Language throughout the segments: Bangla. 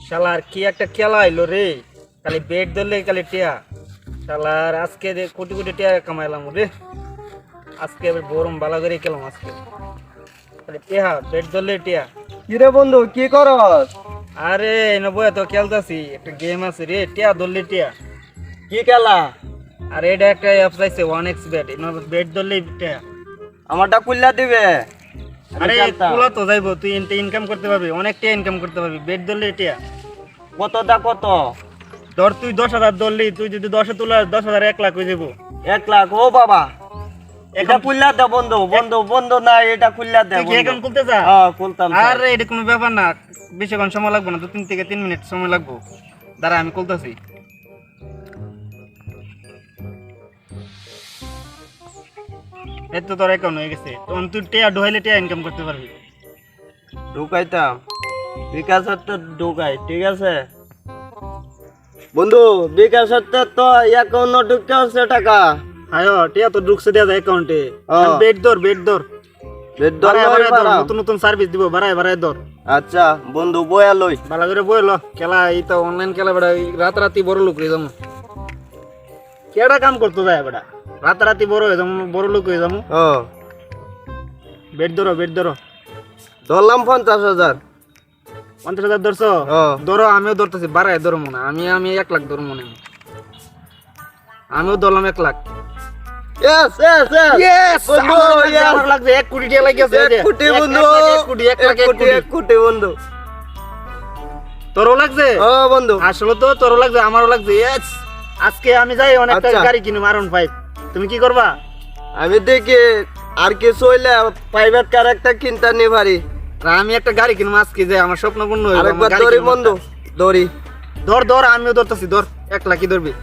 শালার কি একটা খেলা আইলো রে, খালি বেট ধরলে খালি টিয়া। শালার আজকে কোটি কোটি টিয়া কামাইলাম রে। আজকে আবার গরম বালা করে খেলাম আজকে, খালি টিয়া বেট ধরলে টিয়া। কিরে বন্ধু কি করস? আরে নবয়া তো খেলতাছি, একটা গেম আছে রে, টিয়া ধরলে টিয়া। কি খেলা? আর এটা একটা অ্যাপস আছে 1x বেট, বেট ধরলে টিয়া। আমারটা কুল্লা দিবে। আরে তোলা তো যাইবো, তুই ইনকাম করতে পারবি, অনেকটা ইনকাম করতে পারবি বেট ধরলে টিয়া। কতটা কত? ধর তুই 10,000 ধরলি, তুই যদি 10 তুলা 10,000 1 লাখ হয়ে যাবো। 1 লাখ? ও বাবা, এটা কুল্লা দে বন্ধু। বন্ধু বন্ধু না, এটা কুল্লা দে। তুই কি এখন খুলতে যা? হ্যাঁ খুলতাম। আরে এটা কোনো ব্যাপার না, বেশিক্ষণ সময় লাগবে না, 2 থেকে 3 মিনিট সময় লাগবো। দাঁড়া আমি খুলতেছি। এই তো তোর অ্যাকাউন্ট হয়ে গেছে, তখন তুই টিয়া ঢুকাইলে টিয়া ইনকাম করতে পারবি। ঢুকাইতাম, বিকাশের তো ঢুকাই, ঠিক আছে বন্ধু। বিকাশের তো অ্যাকাউন্ট ঢুকতে হচ্ছে টাকা। আয়ো টিয়া তো ঢুকছে দেয়া যায় অ্যাকাউন্টে। হ্যাঁ। বেট ধর, বেট ধর, বেদ ধর বাড়ায় লই বাড়ায় ধর, বাড়া। নতুন নতুন সার্ভিস দিব, বাড়ায় বাড়ায় ধর। আচ্ছা বন্ধু বয়া লই। ভালো করে বইলো খেলা, এই তো অনলাইন খেলা বেড়া, রাতারাতি বড় লোক হয়ে যাবো। কেডা কাম করতে যায় বেড়া, রাতারাতি বড় হয়ে যাবো, বড় লোক হয়ে যাবো। ও বেট ধরো, বেট ধরো। ধরলাম 50,000। 50,000 ধরছো? হ্যাঁ। ধরো, আমিও ধরতেছি, বাড়ায় ধরো মনে হয়। আমি 1 লাখ ধরো মনে হয়। আমিও ধরলাম 1 লাখ। Yes, yes, yes. বন্ধু, yes. আমার লাগছে 1 কোটি টাকা লাগিয়েছে। 1 কোটি বন্ধু। 1 কোটি, 1 লাখ, 1 কোটি। 1 কোটি বন্ধু। তোরও লাগছে? ও বন্ধু। আসলে তো তোরও লাগছে, আমারও লাগছে। ইয়েস, আজকে আমি যাই অনেকটা আচ্ছা। গাড়ি কিনুম, R15। তুমি কি করবা? আমি দেখি আর কিছু হইলে প্রাইভেট কার একটা কিনতে নি পারি। আর আমি একটা গাড়ি কিনুম আজকে, যে আমার স্বপ্ন পূর্ণ হইলো। আমার আরেকবার গাড়ি দড়ি কিনুম বন্ধু, একটা। দড়ি। ধর ধর, আমিও ধরতেছি, ধর। 1 লাখই ধরবি।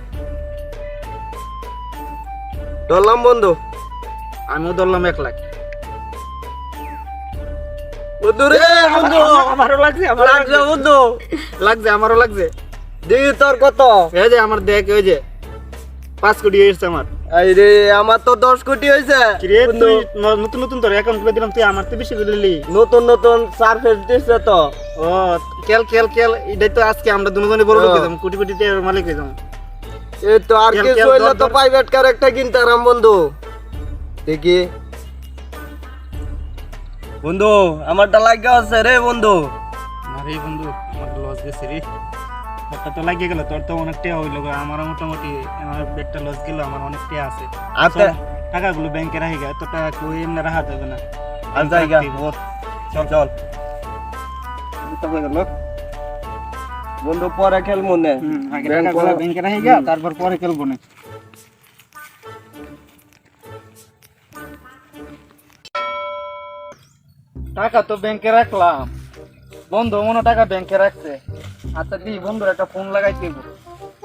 ধরলাম বন্ধু। আমিও ধরলাম 1 লাখ। বন্ধু রে বন্ধু। আমারও লাগছে, আমারও লাগছে বন্ধু। লাগছে, আমারও লাগছে। দেখি তোর কত? এই যে আমার দেখ, ওই যে 5 কোটি হয়েছে আমার। এই রে, আমার তো 10 কোটি হয়েছে কিরে বন্ধু। তুই নতুন নতুন তোর অ্যাকাউন্ট করে দিলাম, তুই আমার তো বেশি করে দিলি। নতুন নতুন সার্ফেস দিচ্ছে তো। ও খেল খেল খেল, এটাই তো আজকে আমরা দুজনে বড় লোক হয়ে যাবো, কোটি কোটি টাকার মালিক হয়ে যাবো। এই তো আর খেল, কিছু খেল, হইলে ধর, তো ধর। প্রাইভেট কার একটা কিনতে আরাম বন্ধু। দেখি বন্ধু, আমারটা লাগা আছে রে বন্ধু। আরে বন্ধু, আমার লস গেছে রে। তোরটা তো লাগিয়ে গেল, তোর তো অনেক টাকা হইলো গো। আমার মোটামুটি, আমার বেডটা লস গেল, আমার অনেক টাকা আছে। আচ্ছা। সব টাকাগুলো ব্যাংকে রাখি গা, এত টাকা কই এমনি রাখা যাবে না। আর জায়গা চল চল বন্ধু, পরে খেল মনে। আগে টাকাগুলো ব্যাংকে রাখি গা, তারপর পরে খেলবো না। টাকা তো ব্যাংকে রাখলাম, বন্ধু মনে টাকা ব্যাংকে রাখছে। আচ্ছা দি, বন্ধুর একটা ফোন লাগাই দিব।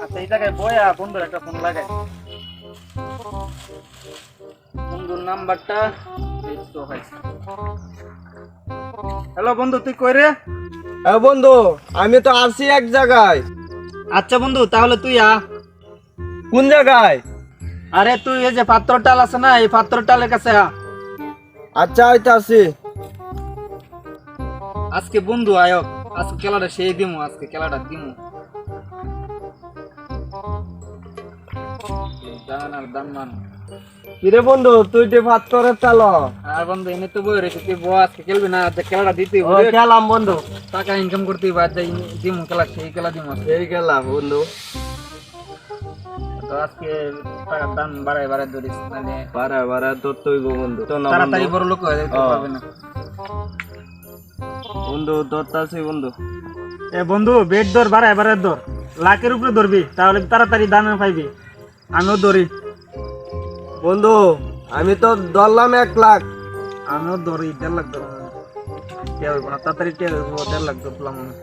আচ্ছা এই জায়গায় বয়া বন্ধুর একটা ফোন লাগাই। বন্ধুর নাম্বারটা হ্যালো বন্ধু, তুই কই রে? বন্ধু, আমি তো আসি এক জায়গায়। আচ্ছা বন্ধু, তাহলে তুই আ। কোন জায়গায়? আরে তুই এই যে পাত্র টাল আছে না, এই পাত্র টালের কাছে আ। আচ্ছা হয়তো আসি। আজকে বন্ধু আয়ক, আজকে খেলাটা সেই দিমু, আজকে খেলাটা দিমু। দান আর দান। কিরে বন্ধু, তুই যে ভাত করে চালো। আর বন্ধু এনে তো বই রেখে, তুই বউ আজকে খেলবি না, আজকে খেলাটা দিতে খেলাম বন্ধু। টাকা ইনকাম করতে দিমু, খেলা সেই খেলা দিমু আজকে। এই খেলাম বন্ধু। তো আজকে টাকার দাম বাড়ায় বাড়ায় ধরিস, মানে বারা তোর তৈব বন্ধু। তো না তাড়াতাড়ি বন্ধু। বড় লোক হয়ে যাইতে পারবে না। বন্ধু ধরতাছি বন্ধু। এ বন্ধু, বেড ধর, বাড়ায় বাড়ায় ধর, লাখের উপরে ধরবি, তাহলে তাড়াতাড়ি দামে পাইবি। আমিও ধরি বন্ধু, আমি তো ধরলাম 1 লাখ। আমিও ধরি 1.5 লাখ ধর। কে হইব না, তাড়াতাড়ি কে হইব, 1.5 লাখ ধরলাম আমি।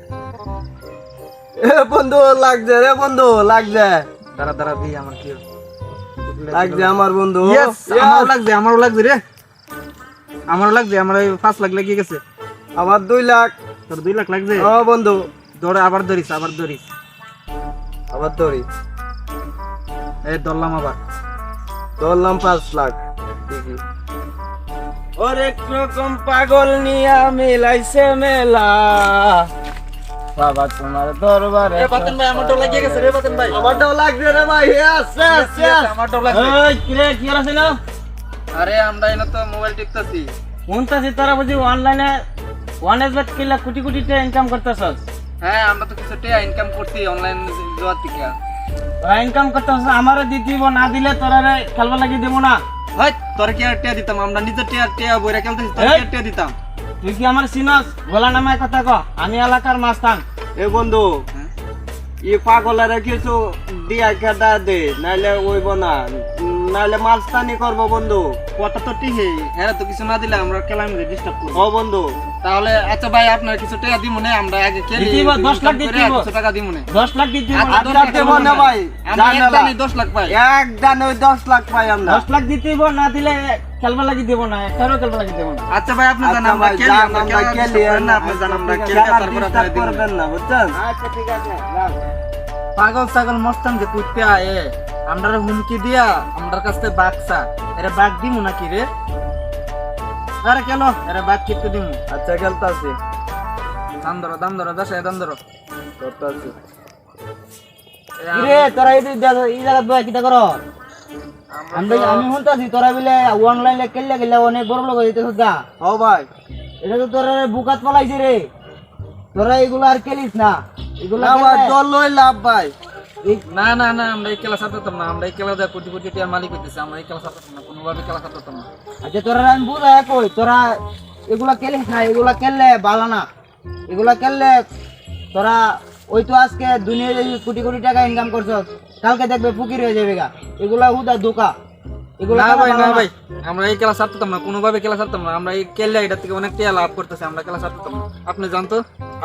বন্ধু লাগছে রে বন্ধু, লাগছে দাঁড়া দাঁড়া দিই, আমার কি লাগছে আমার বন্ধু। Yes, আমারও লাগছে রে, আমারও লাগছে। আমার 5 লাখ লেগে গেছে। আমার 2 লাখ। তোর 2 লাখ লাগছে? বন্ধু ধরে আবার ধরিস, আবার ধরিস। আবার ধরি। এই ধরলাম আবার। ধরলাম 5 লাখ। দেখি ওর এক রকম পাগল নিয়া মিলাইছে মেলা। বাবা তোমার দরবারে এ বাতেন ভাই আমারটাও লাগিয়ে গেছে রে বাতেন ভাই আমারটাও লাগবে রে ভাই আমারটাও লাগবে এই কিরে কি আছে না আরে আমরা এনে তো মোবাইল টিপতাছি কোনটাছি তারা বুঝি অনলাইনে ওয়ানেস বেট কিলা কোটি কোটি টাকা ইনকাম করতেছস হ্যাঁ আমরা তো কিছু টাকা ইনকাম করছি অনলাইন জোয়া থেকে তোরা ইনকাম করতেছস আমারে দিতিব না দিলে তোরা রে খেলবা লাগি দেব না ভাই তোর কি আর টাকা দিতাম আমরা নিজে টাকা বইরা খেলতেছি তোর কি আর টাকা দিতাম তুই কি আমার সিনস গলা নামে কথা ক আমি এলাকার মাস্তান এ বন্ধু ই পাগলারে কিছু দিয়া খেদা দে নাইলে ওইব না নাইলে মাস্তানি করব বন্ধু কথা তো ঠিক হ্যাঁ তো কিছু না দিলে আমরা খেলাম ডিস্টার্ব করব ও বন্ধু তাহলে আচ্ছা ভাই আপনার কিছু টাকা দিব না আমরা আগে খেলি দিতিব 10 লাখ দিতিব কিছু টাকা দিব না 10 লাখ দিতিব আচ্ছা দেব না ভাই আমরা একদমই 10 লাখ পাই একদম ওই 10 লাখ পাই আমরা 10 লাখ দিতিব না দিলে খেলবা লাগি দেব না একটারও খেলবা লাগি দেব না আচ্ছা ভাই আপনি জানেন আমরা খেলি আমরা খেলি না আপনি জানেন আমরা খেলি তারপর আপনারা করবেন না বুঝছেন আচ্ছা ঠিক আছে যাও পাগল ছাগল মস্তান যে কুত্তে আয়ে আমরা হুমকি দিয়া আমার কাছে বাগসা এরা বাগ দিমু নাকি রে আরে কেন এরা বাগ কিতে দিমু আচ্ছা খেলতাছি দাম ধরো দশায় দাম ধরো করতাছি রে তোরা এই জায়গা বয় কিটা করো আমি শুনতাছি তোরা বিলে অনলাইনে খেললে গেলে অনেক বড় লোক হইতেছ গা ও ভাই এটা তো তোরা বুকাত পালাইছে রে তোরা এগুলো আর খেলিস না এগুলো দল লই লাভ ভাই না না না আমরা এই খেলা সাথতাম না আমরা এই খেলা দেয়া কোটি কোটি টাকার মালিক হইতেছে আমরা এই খেলা সাথতাম না কোনোভাবে খেলা সাথতাম না আচ্ছা তোরা আমি বুঝা কই তোরা এগুলা খেলিস না এগুলা খেললে ভালো না এগুলা খেললে তোরা ওই তো আজকে দুনিয়ায় কোটি কোটি টাকা ইনকাম করছস কালকে দেখবে ফকির হয়ে যাবে গা এগুলা হুদা ধোকা এগুলা না ভাই না ভাই আমরা এই খেলা সাথতাম না কোনোভাবে খেলা সাথতাম না আমরা এই খেললে এটা থেকে অনেক টাকা লাভ করতেছি আমরা খেলা সাথতাম না আপনি জানতো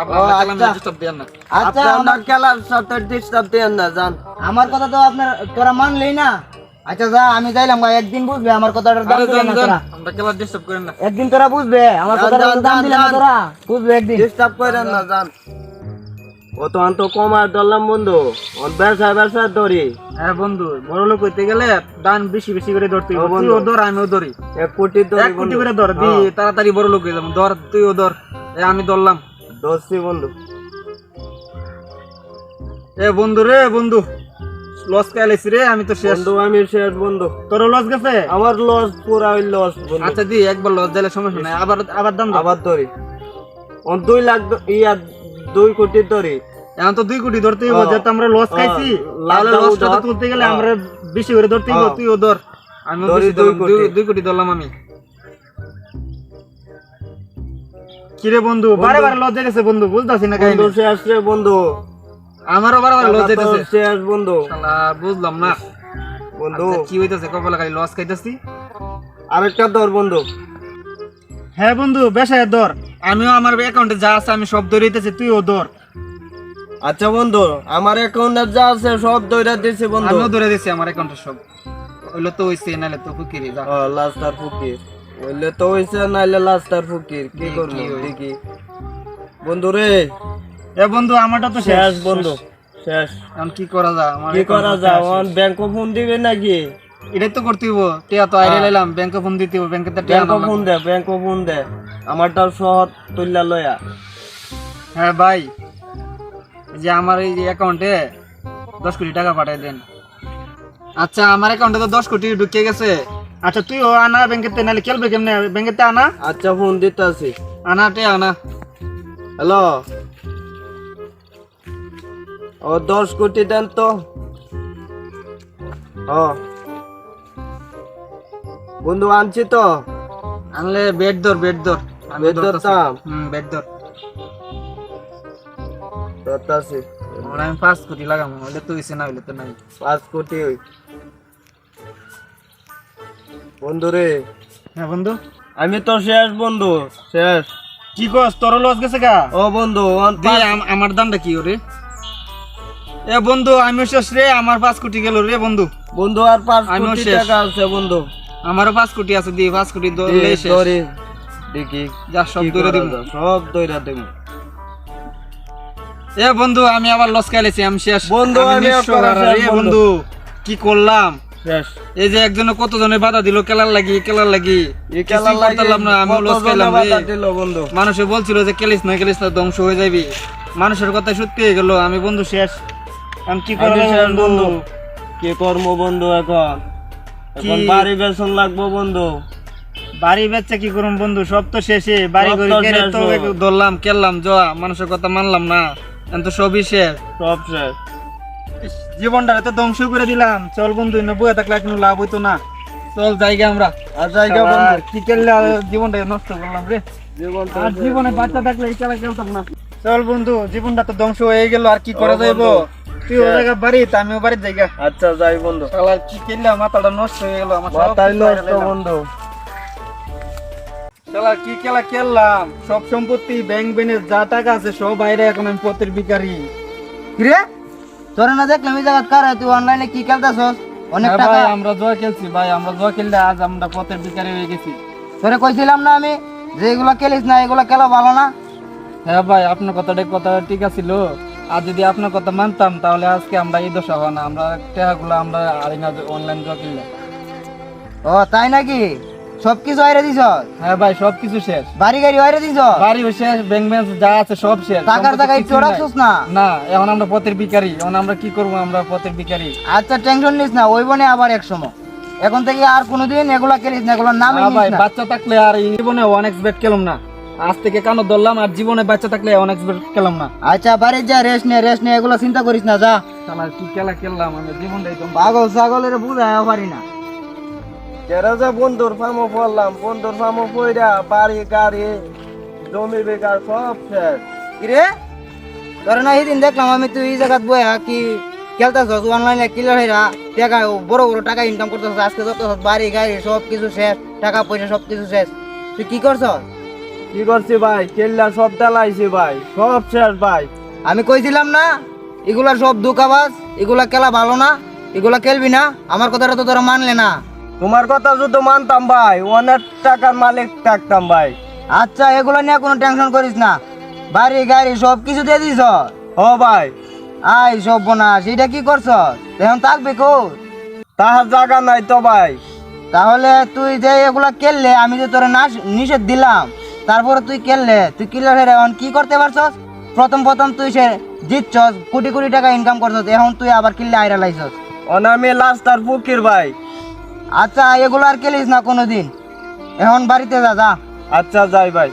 আপনারা খেলা না ডিস্টার্ব দেন না আচ্ছা আমরা খেলার সাথে ডিস্টার্ব দেন না জান আমার কথা তো আপনার তোরা মানলেই না আচ্ছা যা আমি যাইলাম ভাই একদিন বুঝবে আমার কথাটার দাম দিলে না তোরা আমরা খেলা ডিস্টার্ব করেন না একদিন তোরা বুঝবে আমার কথাটার দাম দিলে না তোরা বুঝবে একদিন ডিস্টার্ব করেন না জান ও তো আন্ত কমার দলাম বন্ধু ওর ব্যবসা ধরি হ্যাঁ বন্ধু বড় লোক হইতে গেলে দান বেশি বেশি করে ধরতে হবে তুইও ধর আমিও ধরি 1 কোটি ধরি 1 কোটি করে ধর দি তাড়াতাড়ি বড় লোক হয়ে যাবো ধর তুইও ধর আমি ধরলাম ধরছি বন্ধু এ বন্ধু রে বন্ধু লস খাইলেছি রে আমি তো শেষ বন্ধু আমি শেষ বন্ধু তোর লস গেছে আমার লস পুরা ওই লস বন্ধু আচ্ছা দি একবার লস দিলে সমস্যা নাই আবার দাম আবার ধরি ওর 2 লাখ ইয়া 2 কোটি ধরি এখন তো 2 কোটি ধরতেই হবে যেহেতু আমরা লস খাইছি তাহলে লসটা তুলতে গেলে আমরা বেশি করে ধরতেই হবে তুইও ধর আমি বেশি 2 কোটি ধরলাম আমি কিরে বন্ধু বারে বারে লস যাইতেছে বন্ধু বুঝতাছি না কাহিনী বন্ধু শেষ রে বন্ধু আমারও বারে বারে লস যাইতেছে শেষ বন্ধু শালা বুঝলাম না বন্ধু কি হইতাছে কপালে খালি লস খাইতাছি আরেকটা ধর বন্ধু হ্যাঁ বন্ধু বেশায় ধর আমিও আমার অ্যাকাউন্টে যা আছে আমি সব ধরিতেছি তুইও ধর আচ্ছা বন্ধু আমার অ্যাকাউন্টে যা আছে সব ধরে দিছি বন্ধু আমিও ধরে দিছি আমার অ্যাকাউন্টে সব হইলো তো হইছে নালে তো ফুকিরি যা লাস্টার ফকির হইলে তো হইছে নাইলে লাস্টার ফকির কি করব দেখি বন্ধু রে এ বন্ধু আমারটা তো শেষ বন্ধু শেষ এখন কি করা যায় আমার কি করা যায় অন ব্যাংক ফোন দিবে নাকি এটাই তো করতে হইব টিয়া তো আইরে লাইলাম ব্যাংকে ফোন দিতে হইব ব্যাংকে তো টিয়া ব্যাংক ফোন দে আমারটাও শহর তুইলা লয়া হ্যাঁ ভাই যে আমার এই অ্যাকাউন্টে 10 কোটি টাকা পাঠিয়ে দেন আচ্ছা আমার অ্যাকাউন্টে তো 10 কোটি ঢুকে গেছে আচ্ছা তুইও আনা ব্যাংকেতে নালে খেলবে কেমনে ব্যাংকেতে আনা আচ্ছা ফোন দিতাছি আনা টিয়া আনা হ্যালো ও 10 কোটি দেন তো বন্ধু আনছি তো আনলে বেড ধর আমি বেড ধরতাম বেড ধর ধরতাছি আমি 5 কোটি লাগাম হইলে তো হইছে না হইলে তো নাই 5 কোটি হই বন্ধু রে হ্যাঁ বন্ধু আমি তো শেষ বন্ধু শেষ কি কস তোর লস গেছে গা ও বন্ধু আমার দামটা কি ওরে এ বন্ধু আমি শেষ রে আমার 5 কোটি গেল রে বন্ধু বন্ধু আর 5 কোটি টাকা আছে বন্ধু আমারও 5 কোটি আছে দি 5 কোটি ধরলে শেষ দেখি যা সব ধরে দিব সব ধরে দেব এ বন্ধু আমি আবার লস খাইলেছি আমি শেষ বন্ধু আমি রে বন্ধু কি করলাম শেষ এই যে একজনে কতজনে বাধা দিল খেলার লাগি এই খেলার লাগি না আমি লস খাইলাম বাধা দিল বন্ধু মানুষে বলছিল যে খেলিস না ধ্বংস হয়ে যাবি মানুষের কথা সত্যি হয়ে গেল, আমি বন্ধু শেষ। আমি কি আমি করবো শেষ বন্ধু? বন্ধু, কি করবো বন্ধু এখন? এখন কি? বাড়ি বেতন লাগবো বন্ধু। বাড়ি বেচা কি করুম বন্ধু, সব তো শেষে। বাড়ি সব ঘড়ি তো কেড়ে শেষ তো হলো। ধরলাম কেললাম জয়া, মানুষের কথা মানলাম না, এখন তো সবই শেষ। সব শেষ। জীবনটা তো ধ্বংস করে দিলাম। চল বন্ধু, বয়ে থাকলে কোনো লাভ হইতো না। চল জায়গা আমরা আর জায়গা শালা, বন্ধু, কি করলে আর জীবনটা নষ্ট করলাম রে। জীবন তো আর শেষ। জীবনে বাচ্চা থাকলে এই খেলা খেলতাম না। চল বন্ধু, জীবনটা তো ধ্বংস হয়ে গেল, আর কি করা ও যাইব? বন্ধু, তুই ও জায়গা বাড়িতে, আমিও বাড়ির জায়গা। আচ্ছা যাই বন্ধু। শালা কি করলাম, মাথাটা নষ্ট হয়ে গেল আমার। সব মাথায় কিছু হারিয়ে নষ্ট ফেললাম। বন্ধু। শালা কি খেলা খেললাম, সব সম্পত্তি ব্যাংক ব্যানের যা টাকা আছে সব বাইরে, এখন আমি পথের ভিখারি। কিরে তোরা না দেখলাম এই জায়গা কার তুই অনলাইনে কি খেলতাছস? অনেক হ্যাঁ টাকা। ভাই, আমরা জয় খেলছি ভাই, আমরা জয় খেললে আজ আমরা পথের ভিখারি হয়ে গেছি। তোরে কইছিলাম না আমি যে এগুলা খেলিস না, এগুলা খেলা ভালো না। হ্যাঁ ভাই, আপনার কথা ঠিক আছিল। আর যদি আপনার কথা মানতাম তাহলে আজকে আমরা এই দশা হওয়া না, আমরা টাকাগুলো আমরা আরি না অনলাইন জয় কিনলাম। ও তাই নাকি? সবকিছু হাইরে দিছ? হ্যাঁ ভাই, সবকিছু শেষ। বাড়ি গাড়ি হাইরে দিছ? বাড়িও শেষ, ব্যাংক ব্যালেন্স যা আছে সব শেষ। টাকার টাকা একটু রাখছস না? না, এখন আমরা পথের ভিখারি। এখন আমরা কি করবো, আমরা পথের ভিখারি। আচ্ছা টেনশন নিস না, ওই বনে আবার এক সময়। এখন থেকে আর কোনোদিন এগুলা খেলিস না, এগুলোর নামই হ্যাঁ নিস ভাই, না। বাচ্চা থাকলে আর এই জীবনে অনেক বেট খেলাম না। আজ থেকে কানো ধরলাম, আর জীবনে বাচ্চা থাকলে অনেক বেট খেলাম না। আচ্ছা বাড়ি যা, রেস্ট নে, এগুলা চিন্তা করিস না, যা। শালা কি খেলা খেললাম আমি, জীবনটাই তো পাগল ছাগলের বুঝায় পারি না। কেরা যা বন্ধুর ফার্মও পড়লাম, বন্ধুর ফার্মও পড়া বাড়ি গাড়ি জমি বেকার সব শেষ। কিরে তোর না সেদিন দেখলাম আমি, তুই এই জায়গাত বয়া কি খেলতেছস অনলাইনে, কিলার হইরা টাকা বড় বড় টাকা ইনকাম করতেছস। আজকে যত বাড়ি গাড়ি সব কিছু শেষ, টাকা পয়সা সব কিছু শেষ। তুই কি করছস? কি করছি ভাই, কেল্লা সব ডালাইছি ভাই, সব শেষ ভাই। আমি কইছিলাম না এগুলা সব ধোঁকাবাজ, এগুলা খেলা ভালো না, এগুলা খেলবি না। আমার কথাটা তো তোরা মানলে না। তোমার কথা যদি মানতাম ভাই, অনেক টাকার মালিক থাকতাম ভাই। আচ্ছা এগুলা নিয়ে কোনো টেনশন করিস না, বাড়ি গাড়ি সব কিছু দিয়ে দিছ। ও ভাই, আই সব বোনাস, এটা কি করছ? এখন থাকবি কো? তাহার জায়গা নাই তো ভাই। তাহলে তুই যে এগুলা খেললে, আমি যে তোরা নিষেধ দিলাম, তারপরে তুই খেললে, তুই কিলার হয়ে এখন কি করতে পারছস? প্রথম তুই সে জিতছস, কোটি কোটি টাকা ইনকাম করছস, এখন তুই আবার কিনলে আইরা লাইছস। অনামি লাস্টার ফকির ভাই। আচ্ছা এগুলো আর খেলিস না কোনোদিন, এখন বাড়িতে যা যা। আচ্ছা যাই ভাই।